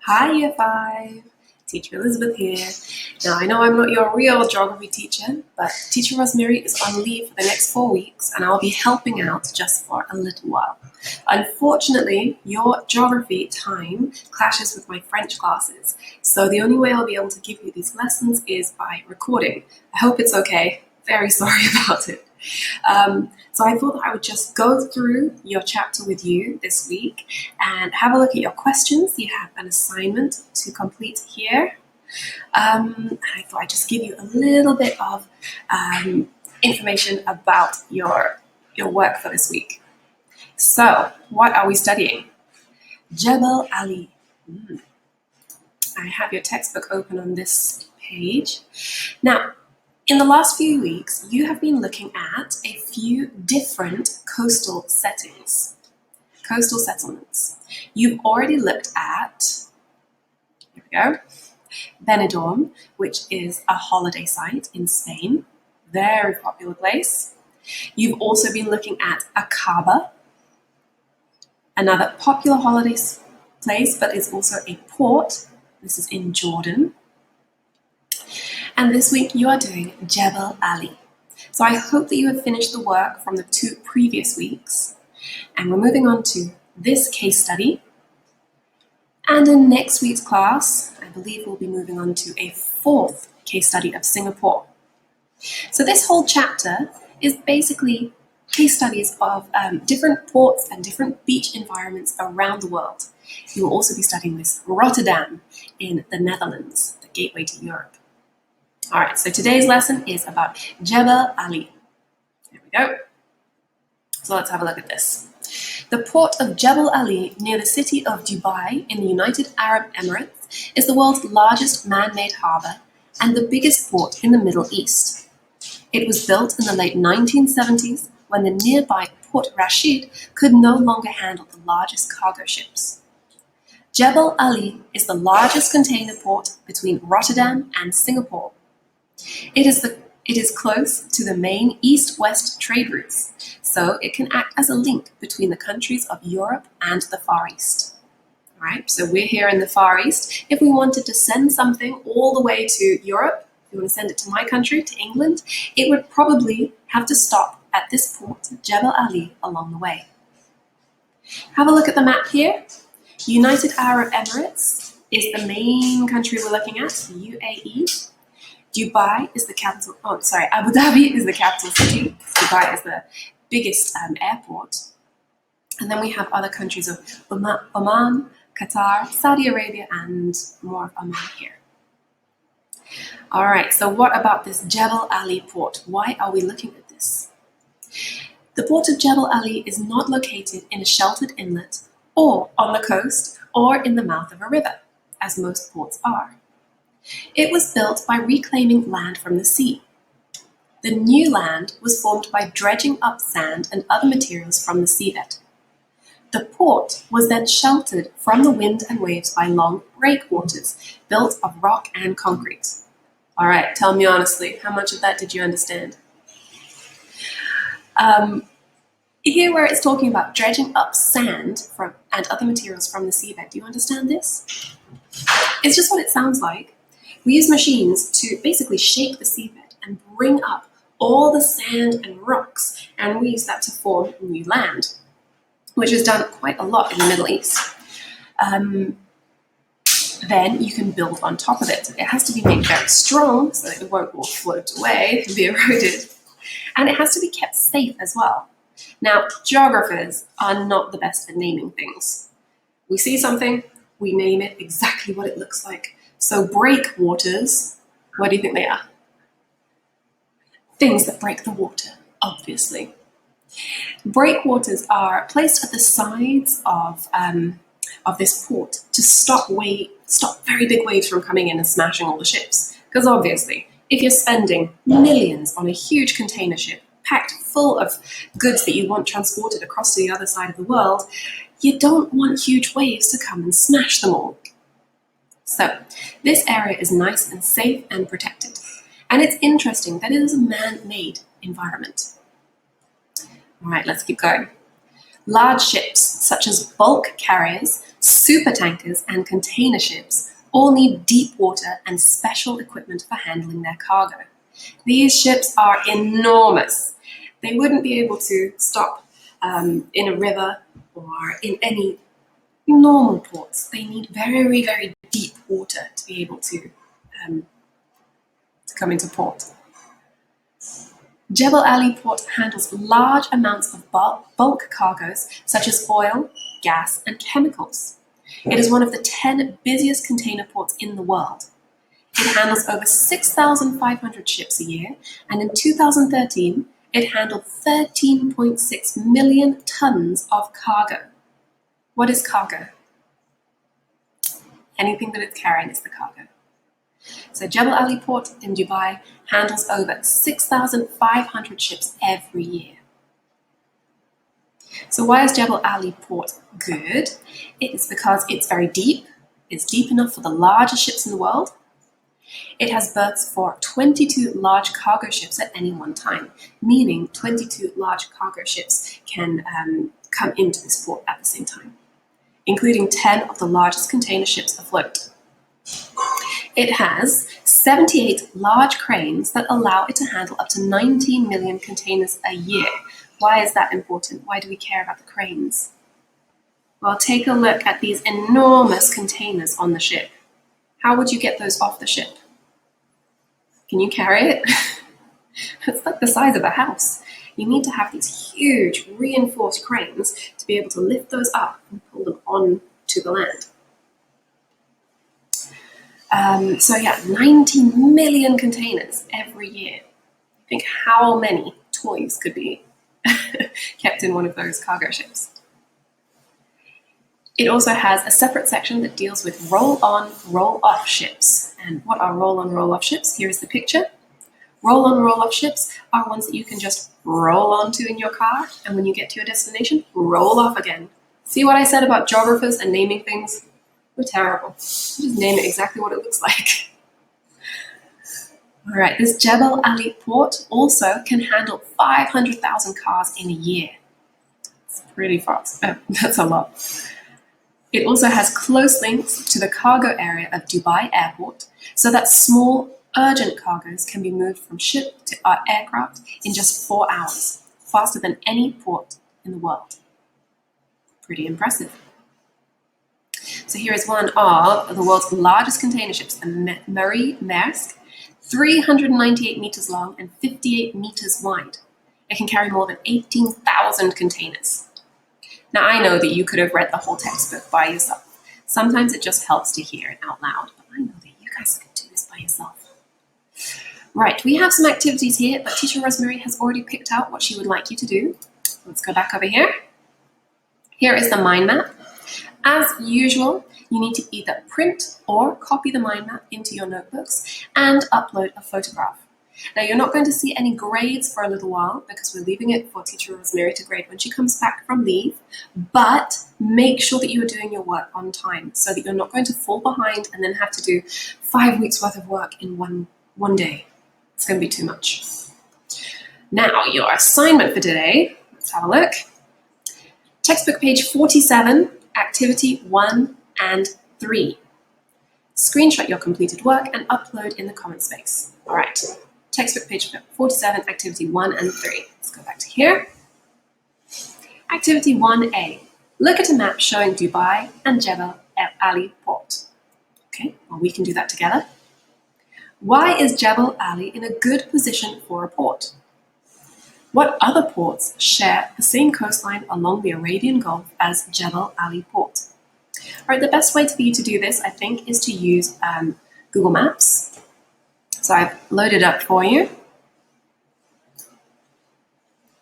Hi, Year 5. Teacher Elizabeth here. Now, I know I'm not your real geography teacher, but Teacher Rosemary is on leave for the next 4 weeks, and I'll be helping out just for a little while. Unfortunately, your geography time clashes with my French classes, so the only way I'll be able to give you these lessons is by recording. I hope it's okay. Very sorry about it. So I thought that I would just go through your chapter with you this week and have a look at your questions. You have an assignment to complete here. I thought I'd just give you a little bit of information about your work for this week. So, what are we studying? Jebel Ali. I have your textbook open on this page. Now, in the last few weeks, you have been looking at a few different coastal settings, coastal settlements. You've already looked at, here we go, Benidorm, which is a holiday site in Spain, very popular place. You've also been looking at Aqaba, another popular holiday place, but is also a port. This is in Jordan. And this week you are doing Jebel Ali. So I hope that you have finished the work from the 2 previous weeks. And we're moving on to this case study. And in next week's class, I believe we'll be moving on to a 4th case study of Singapore. So this whole chapter is basically case studies of different ports and different beach environments around the world. You will also be studying this Rotterdam in the Netherlands, the gateway to Europe. All right, so today's lesson is about Jebel Ali. Here we go. So let's have a look at this. The port of Jebel Ali near the city of Dubai in the United Arab Emirates is the world's largest man-made harbour and the biggest port in the Middle East. It was built in the late 1970s when the nearby Port Rashid could no longer handle the largest cargo ships. Jebel Ali is the largest container port between Rotterdam and Singapore. It is close to the main east-west trade routes, so it can act as a link between the countries of Europe and the Far East. All right, so we're here in the Far East. If we wanted to send something all the way to Europe, if we want to send it to my country, to England, it would probably have to stop at this port, Jebel Ali, along the way. Have a look at the map here. United Arab Emirates is the main country we're looking at, the UAE. Dubai is the capital, Abu Dhabi is the capital city. Dubai is the biggest airport. And then we have other countries of Oman, Qatar, Saudi Arabia, and more of Oman here. All right, so what about this Jebel Ali port? Why are we looking at this? The port of Jebel Ali is not located in a sheltered inlet or on the coast or in the mouth of a river, as most ports are. It was built by reclaiming land from the sea. The new land was formed by dredging up sand and other materials from the seabed. The port was then sheltered from the wind and waves by long breakwaters built of rock and concrete. All right, tell me honestly, how much of that did you understand? Here where it's talking about dredging up sand and other materials from the seabed, do you understand this? It's just what it sounds like. We use machines to basically shake the seabed and bring up all the sand and rocks, and we use that to form new land, which is done quite a lot in the Middle East. Then you can build on top of it. It has to be made very strong so that it won't all float away and be eroded. And it has to be kept safe as well. Now, geographers are not the best at naming things. We see something, we name it exactly what it looks like. So breakwaters, what do you think they are? Things that break the water, obviously. Breakwaters are placed at the sides of this port to stop very big waves from coming in and smashing all the ships. Because obviously, if you're spending millions on a huge container ship packed full of goods that you want transported across to the other side of the world, you don't want huge waves to come and smash them all. So, this area is nice and safe and protected. And it's interesting that it is a man-made environment. All right, let's keep going. Large ships, such as bulk carriers, supertankers, and container ships, all need deep water and special equipment for handling their cargo. These ships are enormous. They wouldn't be able to stop in a river or in any normal ports. They need very, very deep water to be able to come into port. Jebel Ali Port handles large amounts of bulk cargoes such as oil, gas, and chemicals. It is one of the 10 busiest container ports in the world. It handles over 6,500 ships a year, and in 2013, it handled 13.6 million tons of cargo. What is cargo? Anything that it's carrying is the cargo. So Jebel Ali Port in Dubai handles over 6,500 ships every year. So why is Jebel Ali Port good? It is because it's very deep. It's deep enough for the largest ships in the world. It has berths for 22 large cargo ships at any one time, meaning 22 large cargo ships can come into this port at the same time, including 10 of the largest container ships afloat. It has 78 large cranes that allow it to handle up to 19 million containers a year. Why is that important? Why do we care about the cranes? Well, take a look at these enormous containers on the ship. How would you get those off the ship? Can you carry it? It's like the size of a house. You need to have these huge reinforced cranes to be able to lift those up and pull them onto the land. 19 million containers every year. Think how many toys could be kept in one of those cargo ships. It also has a separate section that deals with roll-on, roll-off ships. And what are roll-on, roll-off ships? Here is the picture. Roll-on, roll-off ships are ones that you can just roll onto in your car, and when you get to your destination, roll off again. See what I said about geographers and naming things? We're terrible. We just name it exactly what it looks like. All right, this Jebel Ali port also can handle 500,000 cars in a year. It's pretty fast. That's a lot. It also has close links to the cargo area of Dubai Airport, so that small, urgent cargoes can be moved from ship to aircraft in just 4 hours, faster than any port in the world. Pretty impressive. So here is one of the world's largest container ships, the Marie Maersk, 398 meters long and 58 meters wide. It can carry more than 18,000 containers. Now, I know that you could have read the whole textbook by yourself. Sometimes it just helps to hear it out loud, but I know that you guys can do this by yourself. Right, we have some activities here, but Teacher Rosemary has already picked out what she would like you to do. Let's go back over here. Here is the mind map. As usual, you need to either print or copy the mind map into your notebooks and upload a photograph. Now, you're not going to see any grades for a little while because we're leaving it for Teacher Rosemary to grade when she comes back from leave, but make sure that you are doing your work on time so that you're not going to fall behind and then have to do 5 weeks worth of work in one day. It's going to be too much. Now, your assignment for today, let's have a look. Textbook page 47, activity 1 and 3. Screenshot your completed work and upload in the comment space. All right, textbook page 47, activity 1 and 3. Let's go back to here. Activity 1A. Look at a map showing Dubai and Jebel Ali Port. Okay, well, we can do that together. Why is Jebel Ali in a good position for a port? What other ports share the same coastline along the Arabian Gulf as Jebel Ali Port? All right, the best way for you to do this, I think, is to use Google Maps. So I've loaded up for you.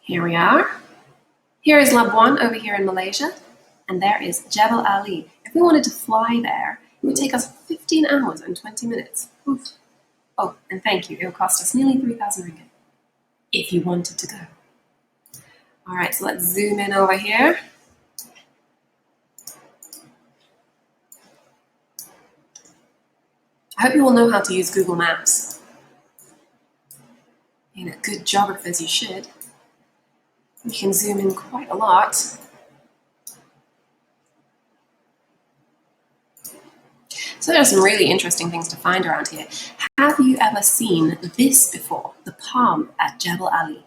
Here we are. Here is Labuan over here in Malaysia, and there is Jebel Ali. If we wanted to fly there, it would take us 15 hours and 20 minutes. Oof. Oh, and thank you. It will cost us nearly 3,000 ringgit if you wanted to go. All right, so let's zoom in over here. I hope you all know how to use Google Maps. Being a good geographers, you should. You can zoom in quite a lot. So there are some really interesting things to find around here. Have you ever seen this before? The palm at Jebel Ali.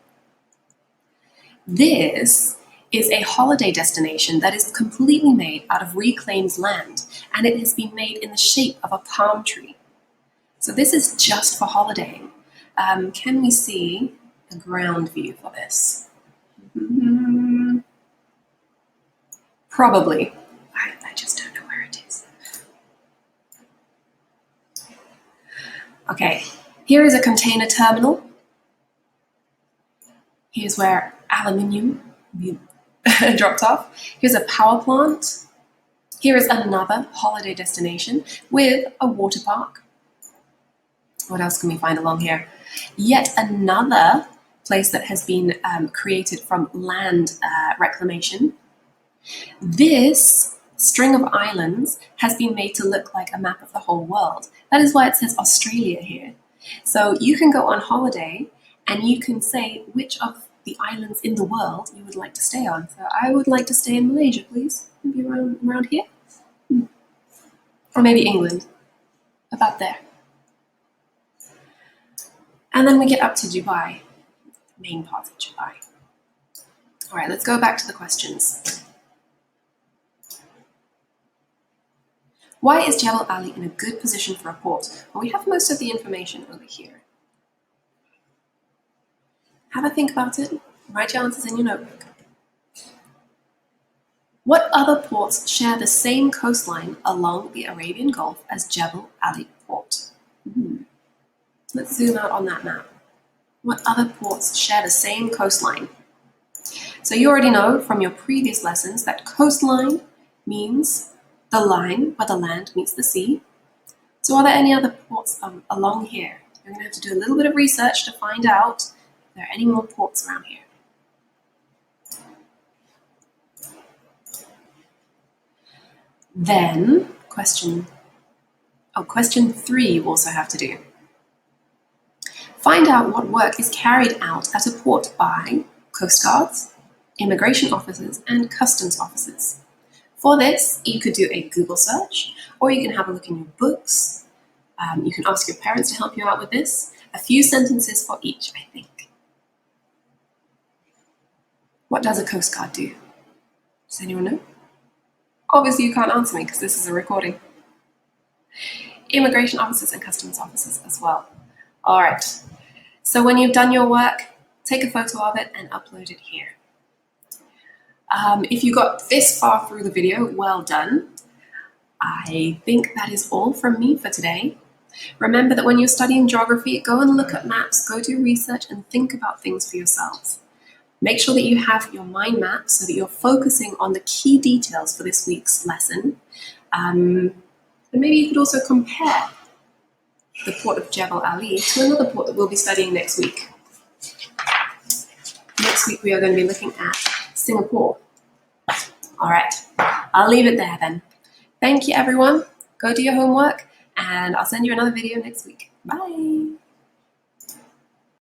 This is a holiday destination that is completely made out of reclaimed land, and it has been made in the shape of a palm tree. So this is just for holidaying. Can we see a ground view for this? Probably. I just don't know where it is. Okay, here is a container terminal. Here's where aluminium dropped off. Here's a power plant. Here is another holiday destination with a water park. What else can we find along here? Yet another place that has been created from land reclamation. This string of islands has been made to look like a map of the whole world. That is why it says Australia here. So you can go on holiday and you can say which of the islands in the world you would like to stay on. So I would like to stay in Malaysia, please. Maybe around here. Or maybe England. About there. And then we get up to Dubai, the main part of Dubai. All right, let's go back to the questions. Why is Jebel Ali in a good position for a port? Well, we have most of the information over here. Have a think about it. Write your answers in your notebook. What other ports share the same coastline along the Arabian Gulf as Jebel Ali Port? Let's zoom out on that map. What other ports share the same coastline? So you already know from your previous lessons that coastline means the line where the land meets the sea. So are there any other ports along here? You're going to have to do a little bit of research to find out if there are any more ports around here. Then, question 3 you also have to do. Find out what work is carried out at a port by coast guards, immigration officers, and customs officers. For this, you could do a Google search, or you can have a look in your books. You can ask your parents to help you out with this. A few sentences for each, I think. What does a coast guard do? Does anyone know? Obviously, you can't answer me because this is a recording. Immigration officers and customs officers as well. All right. So when you've done your work, take a photo of it and upload it here. If you got this far through the video, well done. I think that is all from me for today. Remember that when you're studying geography, go and look at maps, go do research, and think about things for yourselves. Make sure that you have your mind map so that you're focusing on the key details for this week's lesson. And maybe you could also compare the port of Jebel Ali to another port that we'll be studying next week. Next week we are going to be looking at Singapore. All right, I'll leave it there then. Thank you, everyone. Go do your homework, and I'll send you another video next week. Bye.